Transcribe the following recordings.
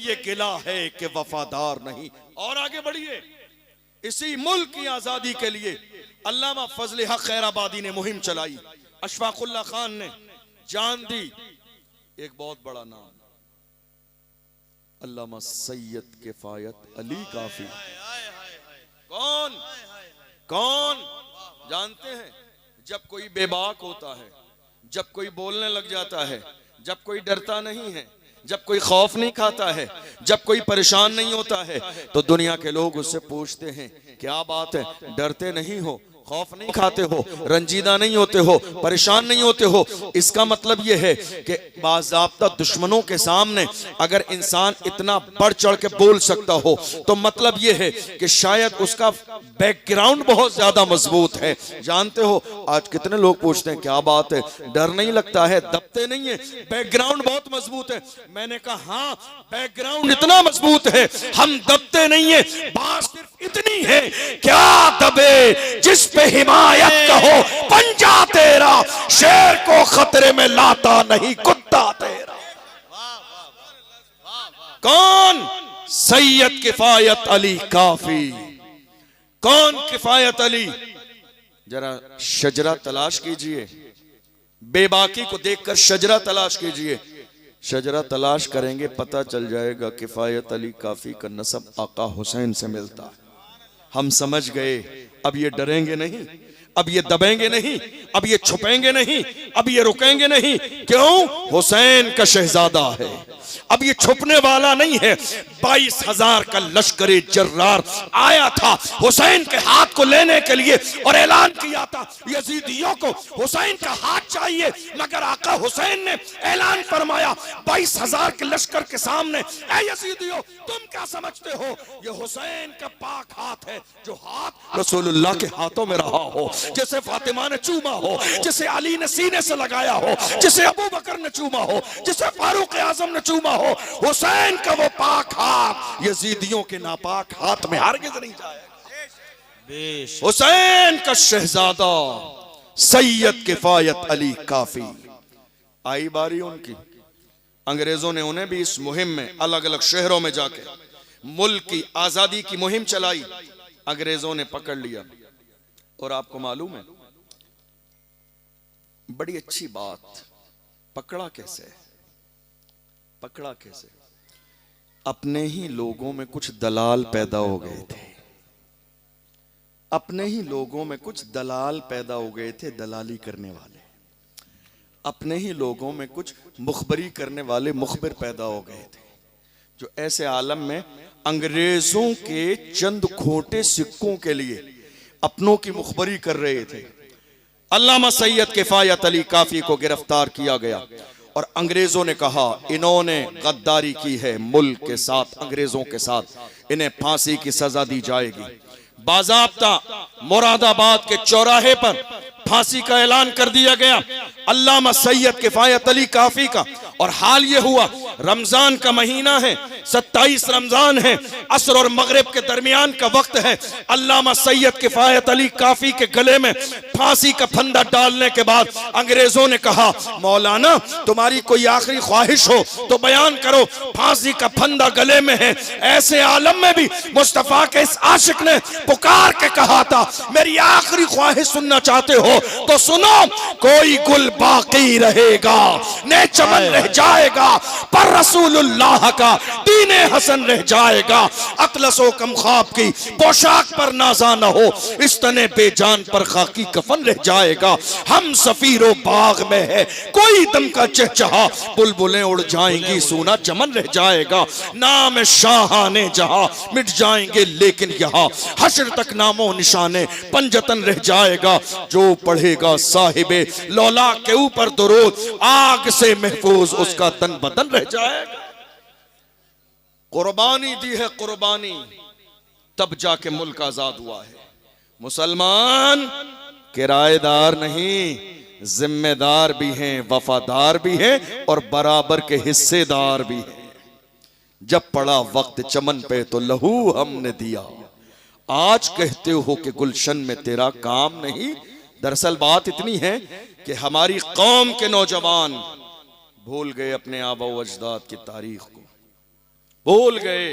ये गिला है कि वफादार नहीं। और आगे बढ़िए, इसी मुल्क की आजादी के लिए अल्लामा फजल हक खैराबादी ने मुहिम चलाई, अशफाकुल्ला खान ने जान दी। एक बहुत बड़ा नाम अल्लामा सैयद किफायत अली काफी। कौन कौन जानते हैं? जब कोई बेबाक होता है, जब कोई बोलने लग जाता है, जब कोई डरता नहीं है, जब कोई खौफ नहीं खाता है, जब कोई परेशान नहीं होता है, तो दुनिया के लोग उससे पूछते हैं क्या बात है, डरते नहीं हो, खौफ नहीं खाते हो, रंजीदा नहीं होते हो, परेशान नहीं होते हो। इसका मतलब यह है कि बाज़ाब्ता दुश्मनों के सामने अगर इंसान इतना बढ़ चढ़ के बोल सकता हो तो मतलब यह है कि शायद उसका बैकग्राउंड बहुत ज्यादा मजबूत है। जानते हो आज कितने लोग पूछते हैं क्या बात है, डर नहीं लगता है, दबते नहीं है, बैकग्राउंड बहुत मजबूत है। मैंने कहा हाँ, बैकग्राउंड इतना मजबूत है, हम दबते नहीं है। बात सिर्फ इतनी है, क्या दबे जिस पे हिमायत कहो पंजा तेरा, शेर को खतरे में लाता नहीं कुत्ता तेरा। कौन? सैयद किफायत अली काफी। कौन किफायत अली? जरा शजरा तलाश कीजिए, बेबाकी को देखकर शजरा तलाश कीजिए, शजरा तलाश करेंगे पता चल जाएगा किफायत अली काफी का नसब आका हुसैन से मिलता है। हम समझ गए, अब ये डरेंगे नहीं, अब ये दबेंगे नहीं, अब ये छुपेंगे नहीं, अब ये रुकेंगे नहीं। क्यों? हुसैन का शहजादा है, अब ये छुपने वाला नहीं है। 22,000 का लश्करे जर्रार आया था हुसैन के हाथ को लेने के लिए और ऐलान किया था यजीदियों को हुसैन का हाथ चाहिए, मगर आका हुसैन ने ऐलान फरमाया 22,000 के लश्कर के सामने, ऐ यजीदियों तुम क्या समझते हो, ये हुसैन का पाक हाथ है, जो हाथ रसूलुल्लाह के हाथों में रहा हो, जिसे फातिमा ने चूमा हो, जिसे अली ने सीने से लगाया हो, जिसे अबू बकर ने चूमा हो, जिसे फारूक आजम ने चूमा हो, हुसैन का वो पाक हाथ यजीदियों के नापाक हाथ में हरगिज़ नहीं जाएगा। हुसैन का शहजादा सैयद किफायत अली काफी। आई बारी उनकी, अंग्रेजों ने उन्हें भी इस मुहिम में अलग अलग शहरों में जाके मुल्क की आजादी की मुहिम चलाई, अंग्रेजों ने पकड़ लिया। और आपको मालूम है बड़ी अच्छी बात, पकड़ा कैसे? पकड़ा कैसे? अपने ही लोगों में कुछ दलाल पैदा हो गए थे, अपने ही लोगों में कुछ दलाल पैदा हो गए थे, दलाली करने वाले, अपने ही लोगों में कुछ मुखबरी करने वाले मुखबिर पैदा हो गए थे, जो ऐसे आलम में अंग्रेजों के चंद खोटे सिक्कों के लिए अपनों की मुखबरी कर रहे थे। अल्लामा सैयद किफायत अली काफी को गिरफ्तार किया गया और अंग्रेजों ने कहा इन्होंने गद्दारी की है मुल्क के साथ, अंग्रेजों के साथ, इन्हें फांसी की सजा दी जाएगी। बाज़ाब्ता मुरादाबाद के चौराहे पर फांसी का ऐलान कर दिया गया अल्लामा सैयद किफायत अली काफी का। और हाल ये हुआ, रमजान का महीना है, 27 रमजान है, असर और मगरिब के दरमियान का वक्त है। अल्लामा सैयद किफायत अली काफी के गले में फांसी का फंदा डालने के बाद अंग्रेजों ने कहा मौलाना तुम्हारी कोई आखिरी ख्वाहिश हो तो बयान करो, फांसी का फंदा गले में है। ऐसे आलम में भी मुस्तफा के इस आशिक ने पुकार के कहा था मेरी आखिरी ख्वाहिश सुनना चाहते हो तो सुनो, कोई गुल बाकी रहेगा, ने चमन रह जाएगा, पर रसूलुल्लाह का दीने हसन रह जाएगा। अतलसो कम ख्वाब की पोशाक पर नाजा न हो, इस तने बेजान पर खाकी कफन रह जाएगा। हम सफीरो बाग में है, कोई दम का चहचहा, बुलबुलें उड़ जाएंगी, सूना चमन रह जाएगा। नाम शाहाने जहां मिट जाएंगे लेकिन यहाँ हश्र तक नामो निशाने पंजतन रह जाएगा। जो पढ़ेगा साहिबे लौला के ऊपर दुरूद, आग से महफूज उसका तन बदन रह जाएगा। कुर्बानी दी है कुर्बानी, तब जाके मुल्क आजाद हुआ है। मुसलमान किराएदार नहीं, जिम्मेदार भी हैं, वफादार भी हैं और बराबर के हिस्सेदार भी हैं। जब पड़ा वक्त चमन पे तो लहू हमने दिया, आज कहते हो कि गुलशन में तेरा काम नहीं। दरअसल बात इतनी है कि हमारी कौम के नौजवान भूल गए अपने आबा व अजदाद की तारीख को, भूल गए।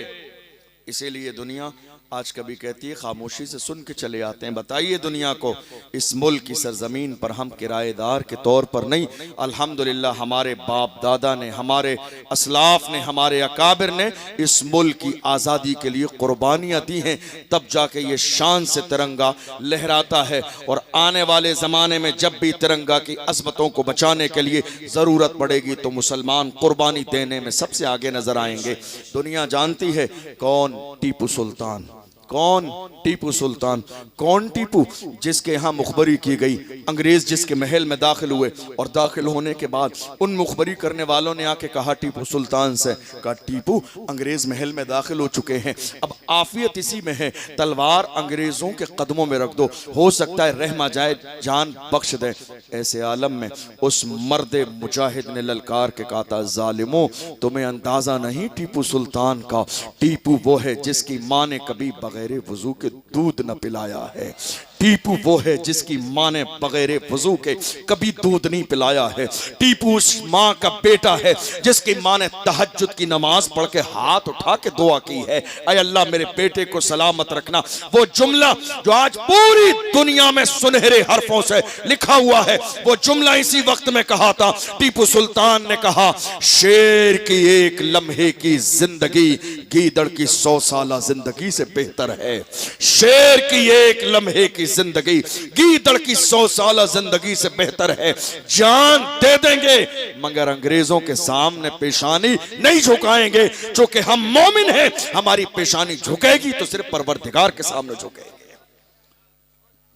इसीलिए दुनिया आज कभी कहती है खामोशी से सुन के चले आते हैं। बताइए दुनिया को, इस मुल्क की सरजमीन पर हम किराएदार के तौर पर नहीं, अल्हम्दुलिल्लाह हमारे बाप दादा ने, हमारे असलाफ ने, हमारे अकाबिर ने इस मुल्क की आज़ादी के लिए कुर्बानियाँ दी हैं, तब जाके ये शान से तिरंगा लहराता है। और आने वाले ज़माने में जब भी तिरंगा की अज़मतों को बचाने के लिए ज़रूरत पड़ेगी तो मुसलमान कुर्बानी देने में सबसे आगे नजर आएंगे। दुनिया जानती है कौन टीपू सुल्तान, कौन टीपू सुल्तान, कौन टीपू जिसके यहाँ मुखबरी की गई, अंग्रेज जिसके महल में दाखिल हुए और दाखिल होने के बाद उन मुखबरी करने वालों ने आके कहा टीपू सुल्तान से, कहा टीपू अंग्रेज महल में दाखिल हो चुके हैं, अब आफियत इसी में है, तलवार अंग्रेजों के कदमों में रख दो, हो सकता है रहमा जाए, जान बख्श दे। ऐसे आलम में उस मर्द मुजाहिद ने ललकार के कहा था, जालिमों तुम्हें अंदाजा नहीं टीपू सुल्तान का, टीपू वो है जिसकी माँ ने कभी बगैर वजू के दूध न पिलाया है, टीपू वो है जिसकी माँ ने बगैर वजू के कभी दूध नहीं पिलाया है, टीपू उस माँ का बेटा है जिसकी माँ ने तहज्जुद की नमाज पढ़ के हाथ उठा के दुआ की है, ऐ अल्लाह मेरे बेटे को सलामत रखना। वो जुमला जो आज पूरी दुनिया में सुनहरे हरफों से लिखा हुआ है, वो जुमला इसी वक्त में कहा था। टीपू सुल्तान ने कहा, शेर की एक लम्हे की जिंदगी गीदड़ की 100 साला जिंदगी से बेहतर है, शेर की एक लम्हे की जिंदगी गीदड़ की 100 साला जिंदगी से बेहतर है, जान दे देंगे मगर अंग्रेजों के सामने पेशानी नहीं झुकाएंगे, चूंकि हम मोमिन हैं, हमारी पेशानी झुकेगी तो सिर्फ परवरदिगार के सामने झुकेंगे।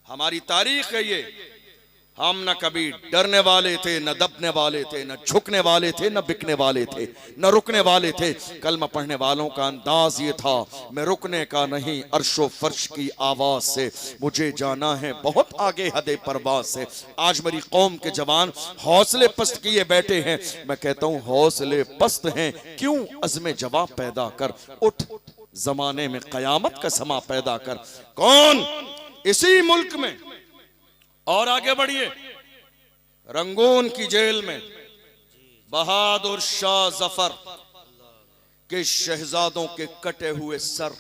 हमारी तारीख है ये, हम न कभी डरने वाले थे, न दबने वाले थे, न झुकने वाले थे, न बिकने वाले थे, न रुकने वाले थे। कलमा पढ़ने वालों का अंदाज ये था, मैं रुकने का नहीं, अर्शो फर्श की आवाज से मुझे जाना है बहुत आगे हदे परवाज से। आज मेरी कौम के जवान हौसले पस्त किए बैठे हैं, मैं कहता हूं हौसले पस्त हैं क्यों, अज़्म जवाब पैदा कर, उठ जमाने में कयामत का समा पैदा कर। कौन इसी मुल्क में, और आगे बढ़िए, रंगून की जेल में बहादुर शाह जफर के शहजादों के कटे हुए सर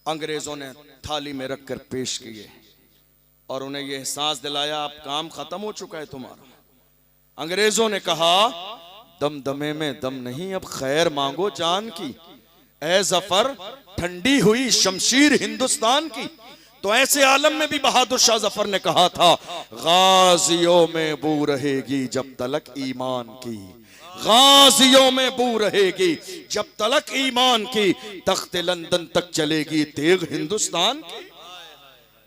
अंग्रेजों ने थाली में रखकर पेश किए और उन्हें यह एहसास दिलाया अब काम खत्म हो चुका है तुम्हारा। अंग्रेजों ने कहा, दमदमे में दम नहीं, अब खैर मांगो जान की, ए जफर ठंडी हुई शमशीर हिंदुस्तान की। तो ऐसे आलम में भी बहादुर शाह जफर ने कहा था, गाजियों में बू रहेगी जब तलक ईमान की, गाजियों में बू रहेगी जब तलक ईमान की, तख्ते लंदन तक चलेगी तेग हिंदुस्तान की।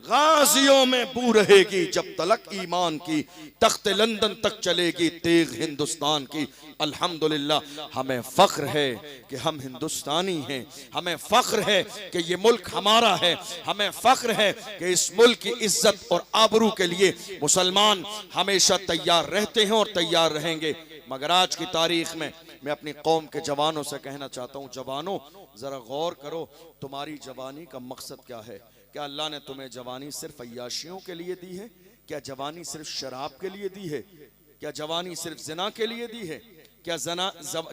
गाजियों में बू रहेगी जब तलक ईमान की, तख्ते लंदन तक चलेगी तेग हिंदुस्तान की। अल्हम्दुलिल्लाह हमें फख्र है कि हम हिंदुस्तानी हैं, हमें फख्र है कि ये मुल्क हमारा है, हमें फख्र है कि इस मुल्क की इज्जत और आबरू के लिए मुसलमान हमेशा तैयार रहते हैं और तैयार रहेंगे। मगर आज की तारीख में मैं अपनी कौम के जवानों से कहना चाहता हूँ, जवानों जरा गौर करो, तुम्हारी जवानी का मकसद क्या है? क्या अल्लाह ने तुम्हें जवानी सिर्फ अय्याशियों के लिए दी है? क्या जवानी सिर्फ शराब के लिए दी है? क्या जवानी सिर्फ जिना के लिए दी है? क्या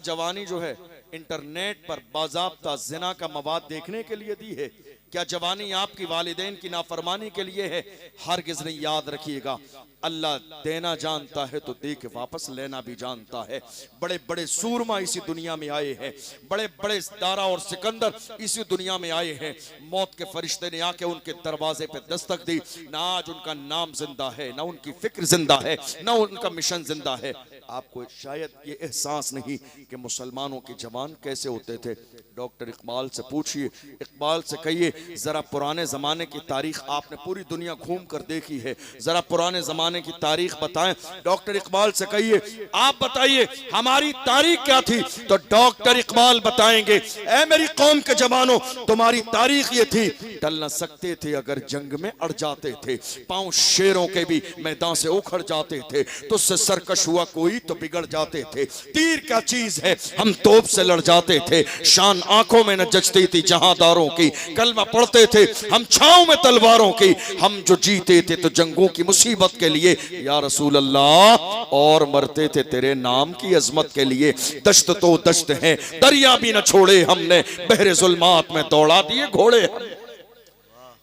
जवानी जो है इंटरनेट पर बाज़ाब्ता जिना का मवाद देखने के लिए दी है? क्या जवानी आपकी वालिदैन की नाफरमानी के लिए है? हरगिज़ नहीं। याद रखिएगा, अल्लाह देना जानता है तो दे के वापस लेना भी जानता है। बड़े बड़े सूरमा इसी दुनिया में आए हैं, बड़े बड़े दारा और सिकंदर इसी दुनिया में आए हैं। मौत के फरिश्ते ने आके उनके दरवाजे पे दस्तक दी, ना आज उनका नाम जिंदा है, ना उनकी फिक्र जिंदा है, ना उनका मिशन जिंदा है। आपको शायद ये एहसास नहीं कि मुसलमानों के जवान कैसे होते थे। डॉक्टर इकबाल से पूछिए, इकबाल से कहिए जरा पुराने जमाने की तारीख आपने पूरी दुनिया घूम कर देखी है, जरा पुराने जमाने की तारीख बताएं। डॉक्टर इकबाल से कहिए आप बताइए हमारी तारीख क्या थी, तो डॉक्टर इकबाल बताएंगे, ऐ मेरी कौम के जवानों तुम्हारी तारीख ये थी, टल न सकते थे अगर जंग में अड़ जाते थे, पांव शेरों के भी मैदान से उखड़ जाते थे, तुझसे सरकश हुआ कोई हुई तो बिगड़ जाते थे। तीर क्या चीज है, हम तोप से लड़ जाते थे। शान आंखों में न जचती थी जहांदारों की, कलमा पढ़ते थे हम छांव में तलवारों की। हम जो जीते थे तो जंगों की मुसीबत के लिए या रसूल अल्लाह, और मरते थे तेरे नाम की अजमत के लिए। दश्त तो दश्त है, दरिया भी न छोड़े हमने, बहरे जुल्मात में दौड़ा दिए घोड़े।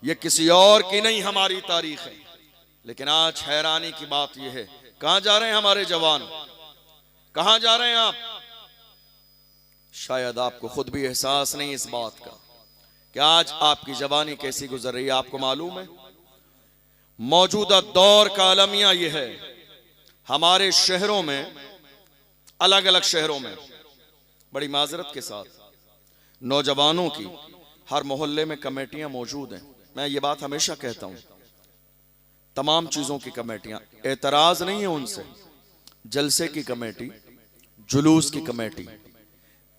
ये किसी और की नहीं हमारी तारीख है। लेकिन आज हैरानी की बात यह है, कहां जा रहे हैं हमारे जवान, कहां जा रहे हैं आप? शायद आपको खुद भी एहसास नहीं इस बात का कि आज आपकी जवानी कैसी गुजर रही है। आपको मालूम है मौजूदा दौर का अलमिया यह है, हमारे शहरों में, अलग अलग शहरों में, बड़ी माजरत के साथ नौजवानों की हर मोहल्ले में कमेटियां मौजूद हैं। मैं ये बात हमेशा कहता हूं, तमाम चीजों की कमेटियां, एतराज नहीं है उनसे, जलसे की कमेटी, जुलूस की कमेटी,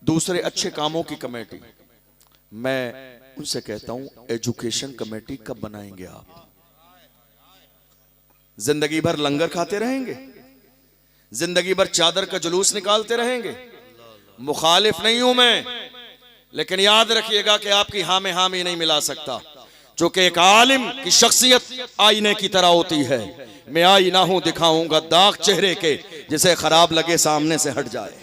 दूसरे अच्छे कामों की कमेटी। मैं उनसे कहता हूं एजुकेशन कमेटी कब बनाएंगे आप? जिंदगी भर लंगर खाते रहेंगे, जिंदगी भर चादर का जुलूस निकालते रहेंगे? मुखालिफ नहीं हूं मैं, लेकिन याद रखिएगा कि आपकी हाँ में हाँ में नहीं मिला सकता, चूंकि एक आलिम की शख्सियत आईने की तरह होती है। मैं आईना हूं, दिखाऊंगा दाग चेहरे के, जिसे खराब लगे सामने से हट जाए।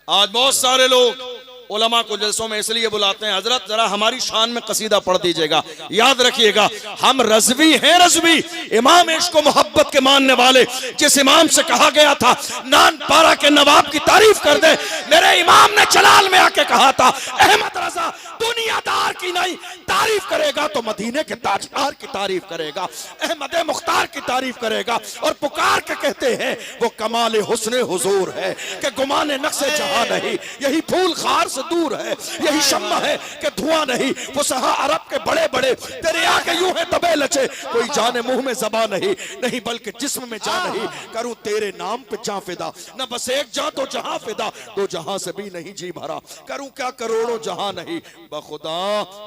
आज बहुत सारे लोग उलमा को जलसों में इसलिए बुलाते हैं, हजरत जरा हमारी शान में कसीदा पढ़ दीजिएगा। याद रखिएगा हम रज़वी हैं, रज़वी, इमाम इश्क मोहब्बत के मानने वाले। जिस इमाम से कहा गया था नानपारा के नवाब की तारीफ कर दे, मेरे इमाम ने जलाल में आके कहा था अहमद रजा दुनियादार की नहीं, तारीफ करेगा तो मदीने के ताजदार की तारीफ करेगा, अहमद मुख्तार की तारीफ करेगा। और पुकार के कहते हैं वो कमाल हुस्न हुजूर है कि गुमाने नक्शे जहां नहीं, यही फूल खार से दूर है, यही शम्मा है कि धुआं नहीं। वो सहा अरब के बड़े बड़े तेरे आके यूं है तबे लचे, कोई जाने मुंह में ज़बान नहीं, नहीं बल्कि जिस्म में जान नहीं। करूं तेरे नाम पे जान फिदा, न बस एक जान तो जहां फिदा, दो जहां से भी नहीं जी भरा। करूं क्या करोड़ों जहां नहीं, बखुदा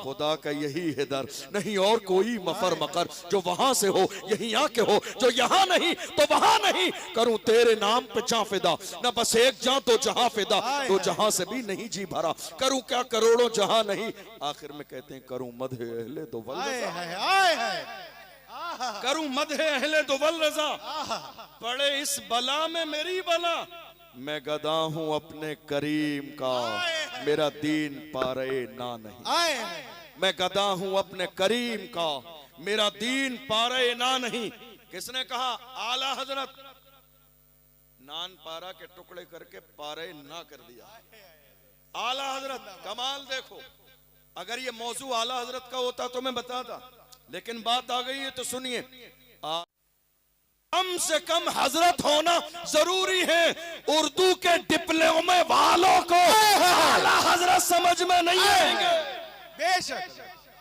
खुदा का यही है दर, नहीं और कोई मफर मकर जो वहां से हो यहीं आके हो, जो यहां नहीं तो वहां नहीं। करूं तेरे नाम पे जान फिदा, न बस एक जान तो जहां फिदा, दो जहां से भी नहीं जी भरा। करूं क्या करोड़ों जहां नहीं, आखिर में कहते हैं करूं मदह अहले दो वल रज़ा, करूं मदह अहले दो वल रज़ा, पड़े इस बला में मेरी बला। मैं गदा हूं अपने करीम का, मेरा दीन पारे ना नहीं। मैं गदा हूं अपने करीम का, मेरा दीन पारे ना नहीं। किसने कहा? आला हजरत। नान पारा के टुकड़े करके पारे ना कर दिया आला हजरत। कमाल देखो, अगर ये मौजू आला हजरत का होता तो मैं बताता, लेकिन बात आ गई है तो सुनिए। कम से कम हजरत होना जरूरी है। उर्दू के डिप्लोमे वालों को आला हजरत समझ में नहीं आएंगे। बेशक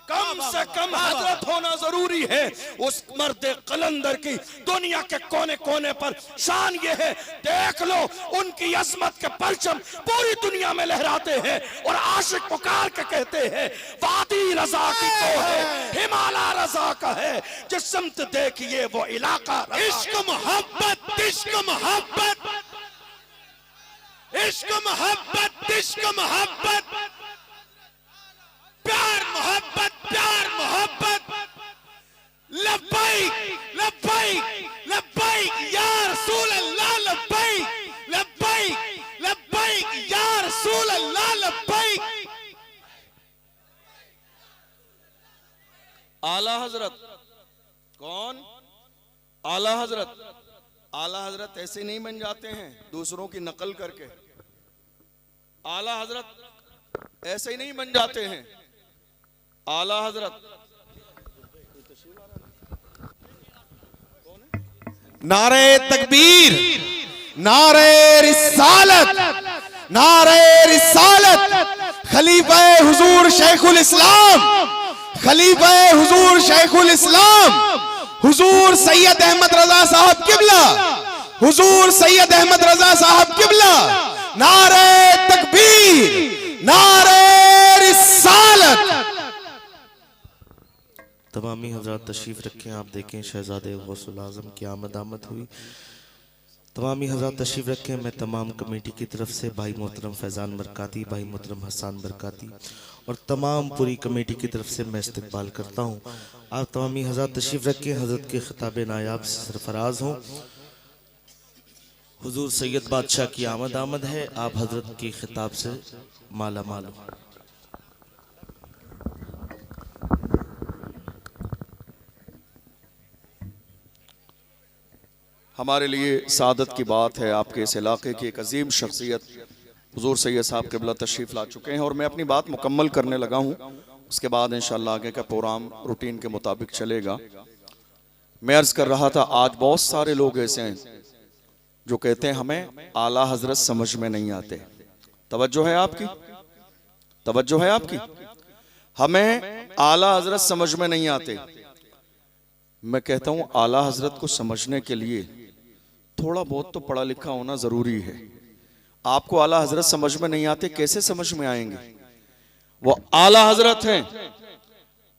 कम से कम हजरत होना जरूरी है। उस मर्द कलंदर की दुनिया के कोने कोने पर शान ये है, देख लो उनकी अजमत के परचम पूरी दुनिया में लहराते हैं। और आशिक पुकार के कहते हैं वादी रजा की तो है, हिमालय रजा का है, जिस समत देखिए वो इलाका। इश्क मोहब्बत, इश्क मोहब्बत, इश्क मोहब्बत, इश्क मोहब्बत, प्यार मोहब्बत, प्यार मोहब्बत। लब्बैक लब्बैक लब्बैक या रसूल अल्लाह, लब्बैक लब्बैक लब्बैक या रसूल अल्लाह, लब्बैक। आला हजरत कौन? आला हजरत। आला हजरत ऐसे नहीं बन जाते हैं दूसरों की नकल करके। आला हजरत ऐसे ही नहीं बन जाते हैं। आला हजरत नारे तकबीर, नारे रिसालत, नारे रिसालत। खलीफा हुजूर शेखुल इस्लाम, खलीफा हुजूर शेखुल इस्लाम हुजूर सैयद अहमद रजा साहब किबला, हुजूर सैयद अहमद रजा साहब किबला। नारे तकबीर, नारे रिसालत। तमामी हज़रात तशरीफ़ रखें। आप देखें शहज़ादे गौसुल आज़म की आमद हुई। तमामी हज़रात तशरीफ़ रखें। मैं तमाम कमेटी की तरफ से भाई मोहतरम फैज़ान बरकाती, भाई मोहतरम हसन बरकाती और तमाम पूरी कमेटी की तरफ से मैं इस्तकबाल करता हूँ। आप तमामी हज़रात तशरीफ़ रखें। हज़रत के ख़िताब नायाब से सरफराज हों। हुजूर सैयद बादशाह की आमद है। आप हज़रत के ख़िताब से माला माल हो। हमारे लिए सादत की बात है, आपके इस इलाके की एक अजीम शख्सियत हुजूर सैयद साहब क़िबला तशरीफ़ ला चुके हैं और मैं अपनी बात मुकम्मल करने लगा हूँ। उसके बाद इंशाअल्लाह आगे का प्रोग्राम रूटीन के मुताबिक चलेगा। मैं अर्ज़ कर रहा था, आज बहुत सारे लोग ऐसे हैं जो कहते हैं हमें आला हजरत समझ में नहीं आते। तवज्जो है आपकी, तवज्जो है आपकी। हमें आला हजरत समझ में नहीं आते। मैं कहता हूँ आला हजरत को समझने के लिए थोड़ा बहुत तो पढ़ा लिखा होना जरूरी है। आपको आला हजरत समझ में नहीं आते, कैसे समझ में आएंगे? वो आला हजरत हैं।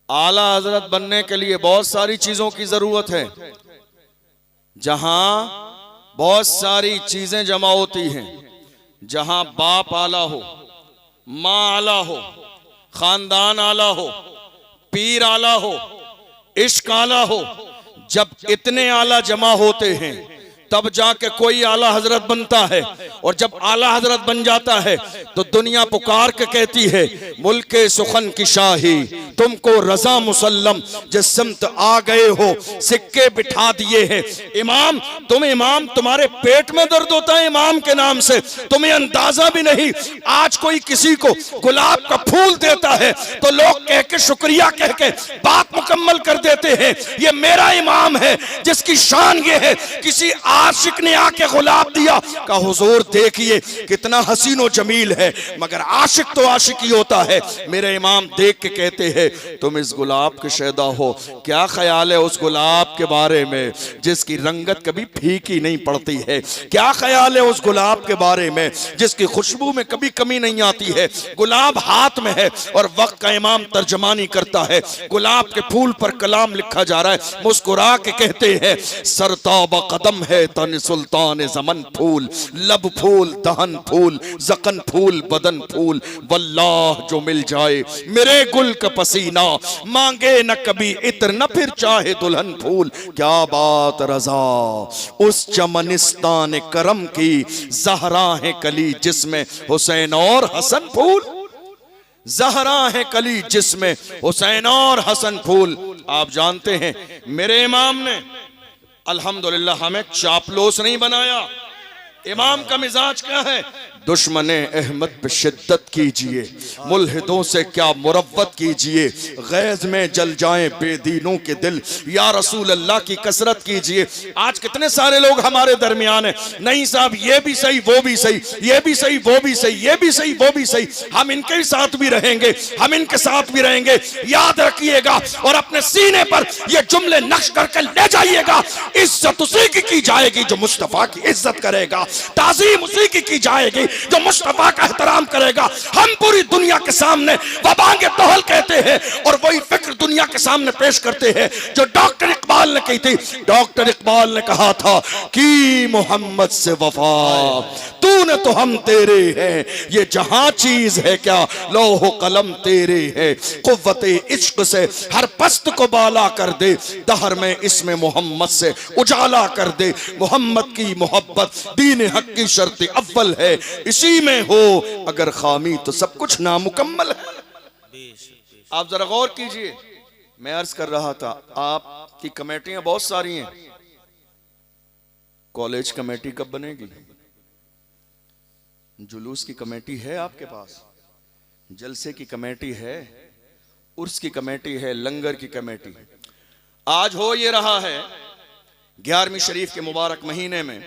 आला हजरत बनने के लिए बहुत सारी चीजों की जरूरत है। जहां बहुत सारी चीजें जमा होती हैं, जहां बाप आला हो, माँ आला हो, खानदान आला हो, पीर आला हो, इश्क आला हो, जब इतने आला जमा होते हैं तब जाके कोई आला हजरत बनता है। और जब आला हजरत बन जाता है तो दुनिया पुकार के कहती है मुल्के सुखन की शाही तुमको रजा मुसल्लम, जिस सिमत आ गए हो सिक्के बिठा दिए हैं। इमाम तुम्हारे पेट में दर्द होता है इमाम के नाम से, तुम्हें अंदाजा भी नहीं। आज कोई किसी को गुलाब का फूल देता है तो लोग कह के शुक्रिया कह के बात मुकम्मल कर देते हैं, ये मेरा इमाम है जिसकी शान ये है। किसी आशिक ने आके गुलाब दिया, कहा हुजूर देखिए कितना हसीन और जमील है, मगर आशिक तो आशिक ही होता है। मेरे इमाम देख के कहते हैं तुम इस गुलाब के शैदा हो, क्या ख्याल है उस गुलाब के बारे में जिसकी रंगत कभी फीकी नहीं पड़ती है? क्या ख्याल है उस गुलाब के बारे में जिसकी खुशबू में कभी कमी नहीं आती है? गुलाब हाथ में है और वक्त का इमाम तर्जमानी करता है। गुलाब के फूल पर कलाम लिखा जा रहा है। मुस्कुरा के कहते हैं सरताब कदम है तन सुल्तान जमन फूल, लब फूल दहन फूल, जकन फूल बदन फूल, वल्लाह जो मिल जाए मेरे गुल का पसीना, मांगे न कभी इत्र न फिर चाहे दुल्हन फूल। क्या बात रजा उस चमनिस्तान करम की, जहरा है कली जिसमें हुसैन और हसन फूल, जहरा है कली जिसमें हुसैन और हसन फूल। आप जानते हैं मेरे इमाम ने अल्हम्दुलिल्लाह हमें चापलोस नहीं बनाया। इमाम का मिजाज क्या है? दुश्मने अहमद पे शिद्दत कीजिए, मुल्हिदों से क्या मुरव्वत कीजिए, गैज में जल जाएं बेदीनों के दिल, या रसूल अल्लाह की कसरत कीजिए। आज कितने सारे लोग हमारे दरमियान हैं, नहीं साहब ये भी सही वो भी सही, ये भी सही वो भी सही, ये भी सही वो भी सही, हम इनके साथ भी रहेंगे, हम इनके साथ भी रहेंगे। याद रखिएगा और अपने सीने पर ये जुमले नक्श करके ले जाइएगा। इज्जत उसी की जाएगी जो मुस्तफा की इज्जत करेगा, ताज़ीम उसी की जाएगी जो मुस्तफा का एहतराम करेगा। हम पूरी दुनिया के सामने वबांगे तोहल कहते हैं और वही फिक्र दुनिया के सामने पेश करते हैं जो डॉक्टर इकबाल ने कही थी। डॉक्टर इकबाल ने कहा था कि मोहम्मद से वफा तूने तो हम तेरे हैं, ये जहां चीज है क्या लौह कलम तेरे है, कुव्वते इश्क से हर पस्त को बाला कर दे, दहर में इसमें मोहम्मद से उजाला कर दे। मोहम्मद की मोहब्बत दीन हक की शर्त अव्वल है, इसी में हो अगर खामी तो सब कुछ नामुकम्मल है। आप जरा गौर कीजिए, मैं अर्ज कर रहा था आपकी कमेटियां बहुत सारी हैं, कॉलेज कमेटी कब बनेगी? जुलूस की कमेटी है आपके पास, जलसे की कमेटी है, उर्स की कमेटी है, लंगर की कमेटी। आज हो ये रहा है 11वीं शरीफ के मुबारक महीने में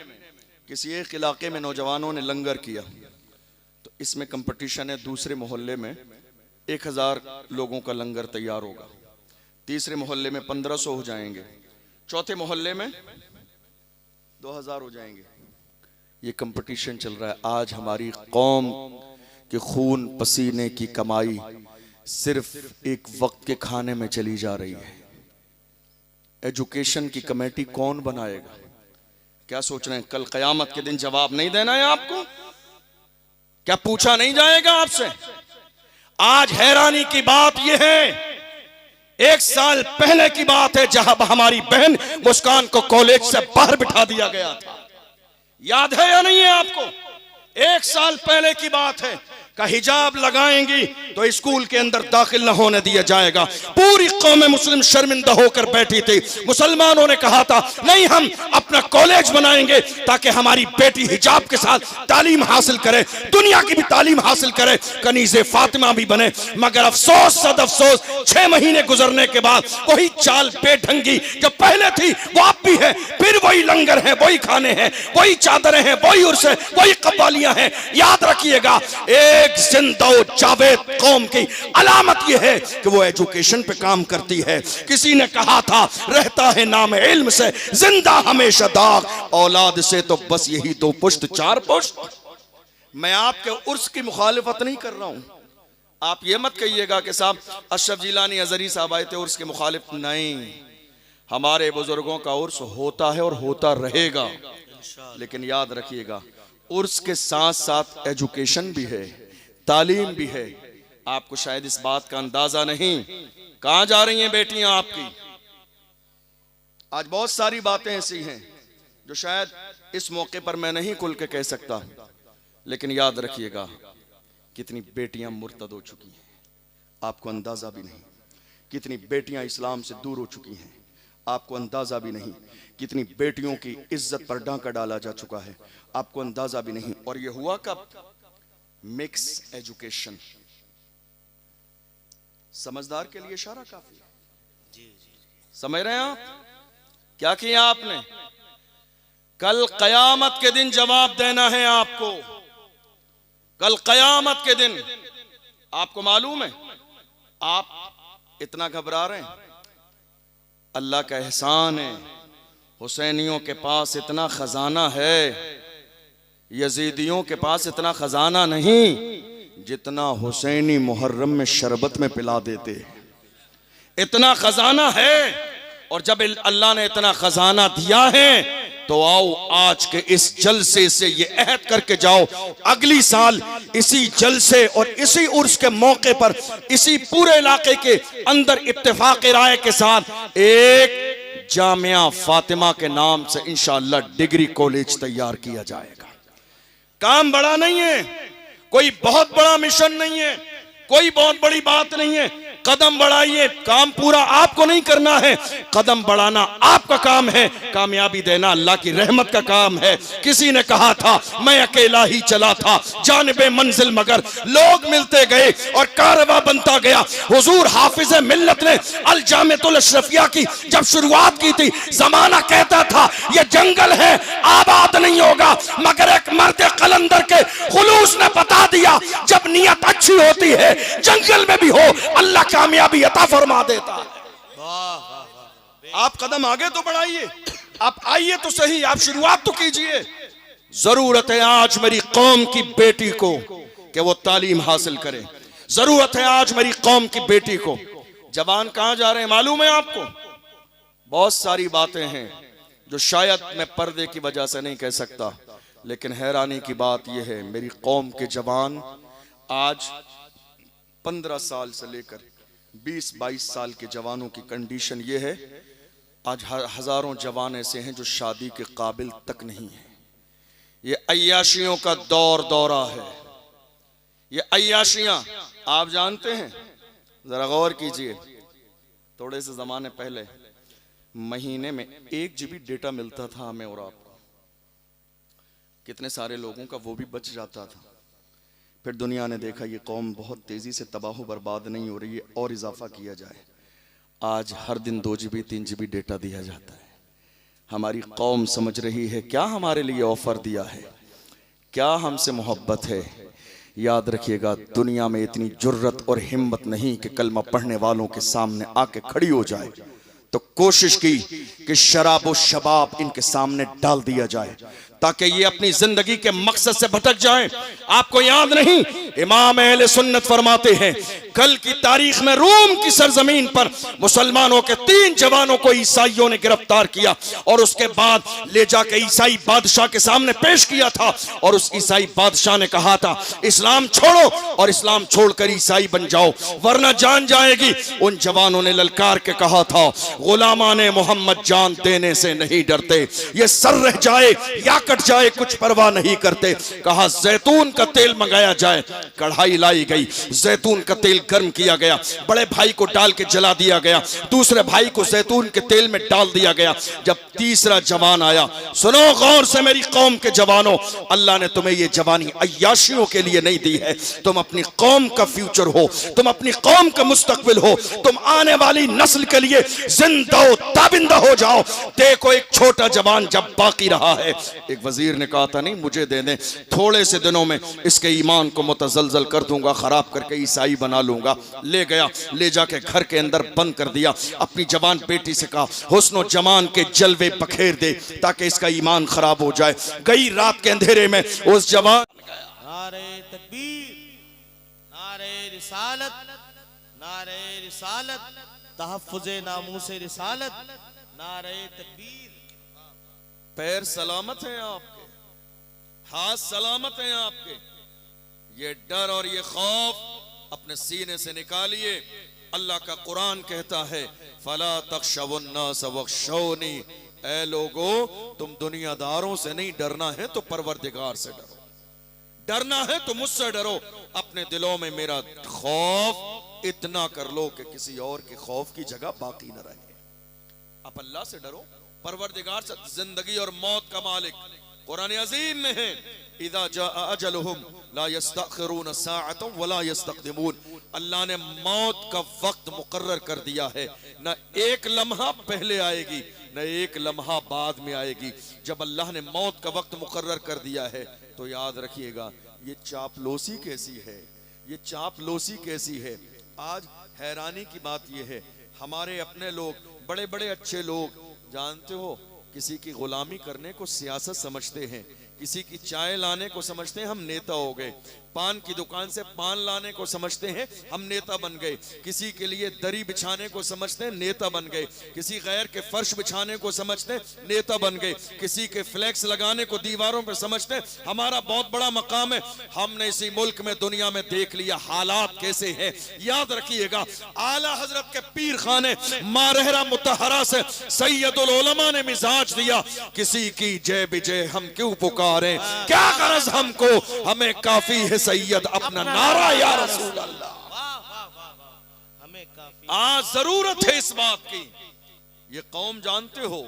किसी एक इलाके में नौजवानों ने लंगर किया, तो इसमें कंपटीशन है। दूसरे मोहल्ले में 1000 लोगों का लंगर तैयार होगा, तीसरे मोहल्ले में 1500 हो जाएंगे, चौथे मोहल्ले में 2000 हो जाएंगे। ये कंपटीशन चल रहा है। आज हमारी कौम के खून पसीने की कमाई सिर्फ एक वक्त के खाने में चली जा रही है। एजुकेशन की कमेटी कौन बनाएगा? क्या सोच रहे हैं कल कयामत के दिन जवाब नहीं देना है आपको? क्या पूछा नहीं जाएगा आपसे? आज हैरानी की बात यह है, 1 साल पहले की बात है जहां हमारी बहन मुस्कान को कॉलेज से बाहर बिठा दिया गया था। याद है या नहीं है आपको? 1 साल पहले की बात है का हिजाब लगाएंगी तो स्कूल के अंदर दाखिल न होने दिया जाएगा। पूरी कौम मुस्लिम शर्मिंदा होकर बैठी थी। मुसलमानों ने कहा था नहीं, हम अपना कॉलेज बनाएंगे ताकि हमारी बेटी हिजाब के साथ तालीम हासिल करे, दुनिया की भी तालीम हासिल करे, कनीज़े फातिमा भी बने। मगर अफसोस सद अफसोस 6 महीने गुजरने के बाद वही चाल बेढंगी जो पहले थी वो अब भी है। फिर वही लंगर है, वही खाने हैं, वही चादरें हैं, वही उर्स है, वही कव्वालियां हैं। याद रखिएगा, एक जिंदा जावेद कौम की अलामत यह है कि वो एजुकेशन पे काम करती है। किसी ने कहा था रहता है नाम इल्म से जिंदा हमेशा दाग, औलाद से तो बस यही 2 पुश्त 4 पुश्त। मैं आपके उर्स की मुखालिफत नहीं कर रहा हूं। आप ये मत कहिएगा कि साहब अशरफ जिलानी अजहरी साहब आए थे उर्स के मुखालिफ। नहीं, हमारे बुजुर्गों का उर्स होता है और होता रहेगा। लेकिन याद रखिएगा, उर्स के साथ साथ एजुकेशन भी है, तालीम भी है। आपको शायद इस बात का अंदाजा नहीं। कहां जा रही हैं बेटियां आपकी? आज बहुत सारी बातें ऐसी हैं जो शायद इस मौके पर मैं नहीं खुल के कह सकता, लेकिन याद रखिएगा कितनी बेटियां मुर्तद हो चुकी हैं, आपको अंदाजा भी नहीं। कितनी बेटियां इस्लाम से दूर हो चुकी हैं, आपको अंदाजा भी नहीं। कितनी बेटियों की इज्जत पर डांका डाला जा चुका है, आपको अंदाजा भी नहीं। और ये हुआ कब? Mix education. समझदार के लिए इशारा काफी है। समझ रहे हैं आप? क्या किया आपने? कल कयामत के दिन जवाब देना है आपको। कल कयामत के दिन आपको मालूम है, आप इतना घबरा रहे हैं, अल्लाह का एहसान है, हुसैनियों के पास इतना खजाना है, यजीदियों के पास इतना खजाना नहीं जितना हुसैनी मुहर्रम में शरबत में पिला देते। इतना खजाना है। और जब अल्लाह ने इतना खजाना दिया है तो आओ आज के इस जलसे से ये अहद करके जाओ, अगली साल इसी जलसे और इसी उर्स के मौके पर इसी पूरे इलाके के अंदर इत्तेफाक राय के साथ एक जामिया फातिमा के नाम से इंशाअल्लाह डिग्री कॉलेज तैयार किया जाएगा। काम बड़ा नहीं है, कोई बहुत बड़ा मिशन नहीं है, कोई बहुत बड़ी बात नहीं है। कदम बढ़ाइए, काम पूरा आपको नहीं करना है, कदम बढ़ाना आपका काम है, कामयाबी देना अल्लाह की रहमत का काम है। किसी ने कहा था मैं अकेला ही चला था जानिबे मंजिल, मगर लोग मिलते गए और कारवां बनता गया। हुजूर हाफिज मिल्लत ने अल जामिअतुल अशरफिया की जब शुरुआत की थी, जमाना कहता था ये जंगल है, आबाद नहीं होगा, मगर एक मर्द कलंदर के खुलूस ने बता दिया जब नियत अच्छी होती है जंगल में भी हो अल्लाह कामयाबी अता फरमा देता है। आप कदम आगे तो बढ़ाइए, आप आइए तो सही, आप शुरुआत तो कीजिए। जरूरत है आज मेरी कौम की बेटी को कि वो तालीम हासिल करे। जरूरत है आज मेरी कौम की बेटी को। जवान कहां जा रहे हैं मालूम है आपको? बहुत सारी बातें हैं जो शायद मैं पर्दे की वजह से नहीं कह सकता, लेकिन हैरानी की बात यह है मेरी कौम के जवान आज 15 साल से लेकर 20-22 साल के जवानों की कंडीशन ये है, आज हजारों जवान ऐसे हैं जो शादी के काबिल तक नहीं है। ये अय्याशियों का दौरा है। ये अय्याशियां आप जानते हैं, जरा गौर कीजिए, थोड़े से जमाने पहले महीने में 1 GB डेटा मिलता था हमें और आपको। कितने सारे लोगों का वो भी बच जाता था। फिर दुनिया ने देखा ये कौम बहुत तेजी से तबाह बर्बाद नहीं हो रही है और इजाफा किया जाए। आज हर दिन 2 GB 3 GB डेटा दिया जाता है। हमारी कौम समझ रही है क्या हमारे लिए ऑफर दिया है, क्या हमसे मोहब्बत है। याद रखिएगा दुनिया में इतनी जुर्रत और हिम्मत नहीं कि कलमा पढ़ने वालों के सामने आके खड़ी हो जाए, तो कोशिश की कि शराब और शबाब इनके सामने डाल दिया जाए ताकि ये अपनी जिंदगी के मकसद से भटक जाएं। आपको याद नहीं, इमाम अहले सुन्नत फरमाते हैं कल की तारीख में रोम की सरजमीन पर मुसलमानों के 3 जवानों को ईसाइयों ने गिरफ्तार किया और उसके बाद ले जाके ईसाई बादशाह के सामने पेश किया था और उस ईसाई बादशाह ने कहा था इस्लाम छोड़ो और इस्लाम छोड़कर ईसाई बन जाओ वरना जान जाएगी। उन जवानों ने ललकार के कहा था गुलामाने मोहम्मद जान देने से नहीं डरते, ये सर रह जाए या कट जाए कुछ परवाह नहीं करते। कहा जैतून का तेल मंगाया जाए, कढ़ाई लाई गई, जैतून का तेल गर्म किया गया, बड़े भाई को डाल के जला दिया गया, दूसरे भाई को जैतून के तेल में डाल दिया गया। जब तीसरा जवान आया, सुनो गौर से मेरी कौम के जवानों, अल्लाह ने तुम्हें ये जवानी अय्याशियों के लिए नहीं दी है, तुम अपनी कौम का फ्यूचर हो, तुम अपनी कौम का मुस्तकबिल हो, तुम आने वाली नस्ल के लिए जिंदा ताबिंदा हो जाओ। देखो एक छोटा जवान जब बाकी रहा है, एक वजीर ने कहा था नहीं मुझे दे दें, थोड़े से दिनों में इसके ईमान को मुतजलजल कर दूंगा, खराब करके ईसाई बना लूंगा। ले गया, ले जाके घर के अंदर बंद कर दिया। अपनी जवान बेटी से कहा हुस्नो जमान के जलवे बखेर दे ताकि इसका ईमान खराब हो जाए। गई रात के अंधेरे में उस जवान नारे तकबीर, नारे रिसालत, नारे रिसालत, तहफ्फुज़े नामूसे रिसालत, नारे तकबीर। पैर सलामत हैं आपके, हाथ सलामत हैं आपके, ये डर और ये खौफ अपने सीने से निकालिए। अल्लाह का कुरान कहता है फला तख्शवुन्नास वख्शौनी, ऐ लोगो तुम दुनियादारों से नहीं डरना है तो परवरदिगार से डरो, डरना है तो मुझसे डरो। अपने दिलों में मेरा खौफ इतना कर लो कि किसी और के खौफ की जगह बाकी न रहे। आप अल्लाह से डरो, परवरदिगार से। जिंदगी और मौत का मालिक कुरान अजीम में है इदा जाअ अजलुहुम ला यस्तखिरून साअतन वला यस्तक़दिमून। अल्लाह ने मौत का वक्त मुकर्रर कर दिया है, न एक लम्हा पहले आएगी न एक लम्हा बाद में आएगी। जब अल्लाह ने मौत का वक्त मुकर्रर कर दिया है तो याद रखिएगा ये चापलोसी कैसी है, ये चापलोसी कैसी है। आज हैरानी की बात यह है हमारे अपने लोग बड़े बड़े अच्छे लोग, जानते हो, किसी की गुलामी करने को सियासत समझते हैं, किसी की चाय लाने को समझते हैं हम नेता हो गए, पान की दुकान से पान लाने को समझते हैं हम नेता बन गए, किसी के लिए दरी बिछाने को समझते हैं नेता बन गए, किसी गैर के फर्श बिछाने को समझते हैं नेता बन गए, किसी के फ्लैक्स लगाने को दीवारों पर समझते हैं हमारा बहुत बड़ा मकाम है। हमने इसी मुल्क में दुनिया में देख लिया हालात कैसे हैं। याद रखिएगा आला हजरत के पीर खाने मारहरा मुतहरा से सैयदुल उलमा ने मिजाज दिया, किसी की जय विजय हम क्यों पुकारें, क्या गरज हमको, हमें काफी है सैयद अपना नारा या रसूल अल्लाह। हमें काफी आज जरूरत है इस बात की। ये कौम जानते हो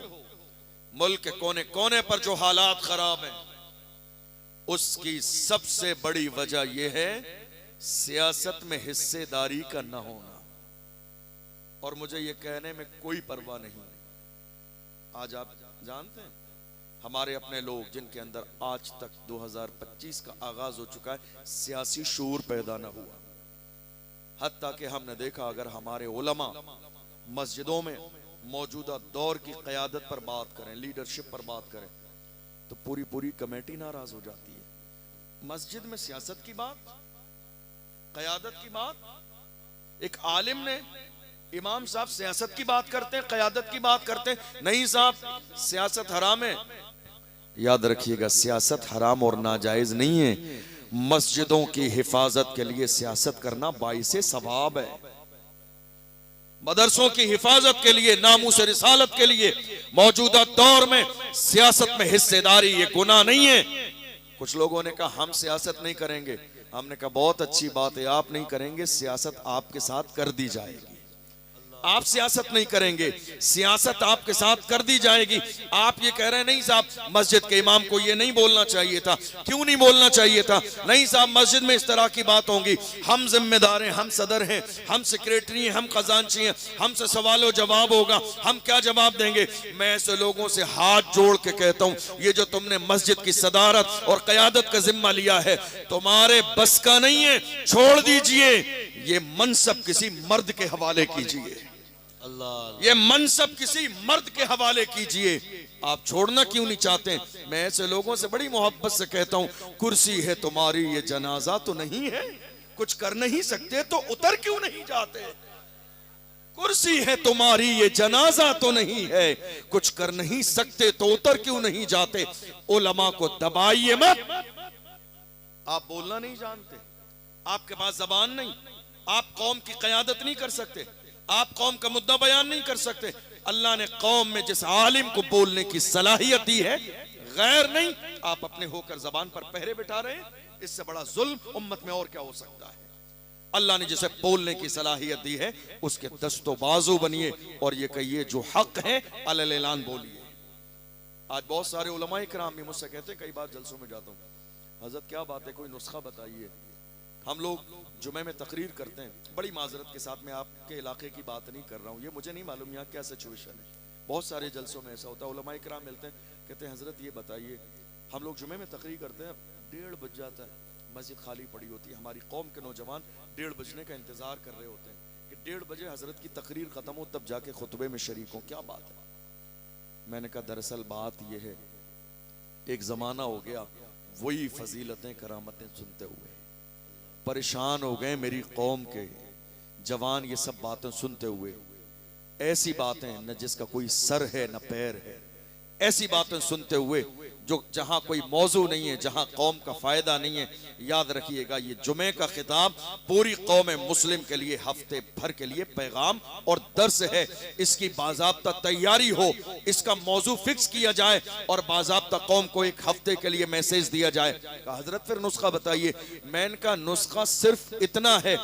मुल्क के कोने कोने पर जो हालात खराब हैं उसकी सबसे बड़ी वजह यह है सियासत में हिस्सेदारी का न होना। और मुझे ये कहने में कोई परवाह नहीं। आज आप जानते हैं हमारे अपने लोग जिनके अंदर आज तक 2025 का आगाज हो चुका है, सियासी शूर पैदा न हुआ। हत्ता कि हमने देखा अगर हमारे उलमा मस्जिदों में मौजूदा दौर की क़यादत पर बात करें, लीडरशिप पर बात करें, तो पूरी पूरी कमेटी नाराज हो जाती है। मस्जिद में सियासत की बात, क़यादत की बात, एक आलिम ने इमाम साहब सियासत की बात करते हैं, क़यादत की बात करते हैं, नहीं साहब सियासत हराम है। याद रखिएगा सियासत हराम और नाजायज नहीं है, मस्जिदों की हिफाजत के लिए सियासत करना बाइसे सवाब है। मदरसों की हिफाजत के लिए, नामूस रिसालत के लिए मौजूदा दौर में सियासत में हिस्सेदारी ये गुनाह नहीं है। कुछ लोगों ने कहा हम सियासत नहीं करेंगे, हमने कहा बहुत अच्छी बात है, आप नहीं करेंगे, सियासत आपके साथ कर दी जाएगी। आप सियासत नहीं करेंगे, सियासत आपके साथ कर दी जाएगी। आप ये कह रहे हैं नहीं साहब मस्जिद के इमाम को ये नहीं बोलना चाहिए था, क्यों नहीं बोलना चाहिए था, नहीं साहब मस्जिद में इस तरह की बात होंगी, हम जिम्मेदार हैं, हम सदर हैं, हम सेक्रेटरी हैं, हम खजांची हैं, हमसे सवाल जवाब होगा, हम क्या जवाब देंगे। मैं ऐसे लोगों से हाथ जोड़ के कहता हूं ये जो तुमने मस्जिद की सदारत और क़यादत का जिम्मा लिया है तुम्हारे बस का नहीं है, छोड़ दीजिए। ये मनसब किसी मर्द के हवाले कीजिए, ये मनसब किसी मर्द के हवाले कीजिए। आप छोड़ना क्यों नहीं चाहते। मैं ऐसे लोगों से बड़ी मोहब्बत से कहता हूं कुर्सी है तुम्हारी, ये जनाजा तो नहीं है। कुछ कर नहीं सकते तो उतर क्यों नहीं जाते? कुर्सी है तुम्हारी ये जनाजा तो नहीं है, कुछ कर नहीं सकते तो उतर क्यों नहीं जाते? उलमा को दबाइए मत। आप बोलना नहीं जानते, आपके पास जबान नहीं, आप कौम की क़यादत नहीं कर सकते, आप कौम का मुद्दा बयान नहीं कर सकते। अल्लाह ने कौम में जिस आलिम को बोलने की सलाहियत दी है, गैर नहीं, आप अपने होकर जबान पर पहरे बिठा रहे हैं। इससे बड़ा जुल्म उम्मत में और क्या हो सकता है? अल्लाह ने जिसे बोलने की सलाहियत दी है उसके दस्तो बाजू बनिए और ये कहिए जो हक है अलल ऐलान बोलिए। आज बहुत सारे उलमाए किराम भी मुझसे कहते हैं, कई बार जलसों में जाता हूँ, हजरत क्या बात है, कोई नुस्खा बताइए। हम लोग जुमे में तकरीर करते हैं, बड़ी माजरत के साथ मैं आपके इलाके की बात नहीं कर रहा हूँ, ये मुझे नहीं मालूम यहाँ क्या सिचुएशन है। बहुत सारे जलसों में ऐसा होता है, उलमाए किराम मिलते हैं, कहते हैं हजरत ये बताइए, हम लोग जुमे में तकरीर करते हैं, 1:30 बज जाता है, मस्जिद खाली पड़ी होती है, हमारी कौम के नौजवान 1:30 बजने का इंतजार कर रहे होते हैं कि 1:30 बजे हजरत की तकरीर खत्म हो तब जाके खुतबे में शरीक हो। क्या बात है? मैंने कहा दरअसल बात यह है, एक जमाना हो गया वही फजीलतें करामतें सुनते हुए परेशान हो गए मेरी कौम के जवान, ये सब बातें सुनते हुए, ऐसी बातें न जिसका कोई सर है न पैर है, ऐसी बातें सुनते हुए जो जहां कोई मौजू नहीं है, जहां कौम का फायदा नहीं है। याद रखिएगा ये जुमे का खिताब पूरी कौम मुस्लिम के लिए हफ्ते भर के लिए पैगाम और दर्स है। इसकी बाज़ाब्ता तैयारी हो, इसका मौजू फिक्स किया जाए और बाज़ाब्ता कौम को एक हफ्ते के लिए मैसेज दिया जाए। हजरत फिर नुस्खा बताइए। मैंने का नुस्खा सिर्फ इतना है,